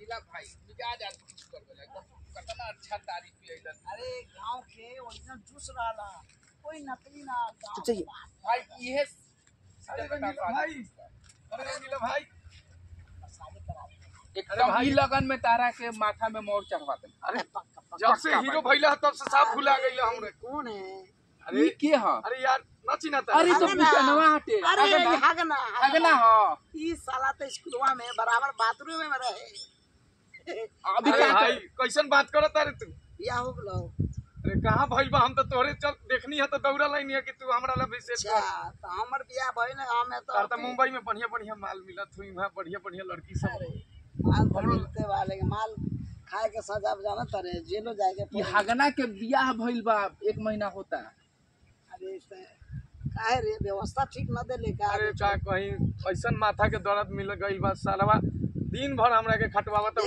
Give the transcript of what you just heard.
नीला भाई मिजाज आज खुश कर देला एकदम कितना अच्छा तारीफ किया। अरे गांव के ओरिजिनल जूस रहला, कोई नकली ना। चाहिए भाई ये अरे नीला भाई, अरे नीला भाई, एकदम ही लगन में तारा के माथा में मोर चढ़वा दे। अरे जब से हीरो भइला तब से सब भुला गइला हमरे। कौन है? अरे के ह अरे यार ना चिन्हता। अरे तो बिकनवा हटे अरे हगना अगना ह ई साला तो स्कूलवा में बराबर बाथरूम में रहे। अभी अरे का भाई कैसन बात करत रे तू? या हो गलो। अरे कहां भइल बा? हम तो तोहरे चल देखनी है तो दौड़ा लाइन है कि तू हमरा ला विशेष अच्छा तो हमर बियाह भइल हमें तार तो तो मुंबई में बढ़िया बढ़िया माल मिलत हुई, वहां बढ़िया बढ़िया लड़की सब। माल तो मिलते वाले के माल खाए के सजा जाना तरे जेलो जाएगा। ये हगना के बियाह भइल बा 1 महीना होता। अरे काहे रे व्यवस्था ठीक न दे ले का? अरे का कहीं ऐसन माथा के दर्द मिल गइल बा सालवा, दिन भर हमरा के खटवावत।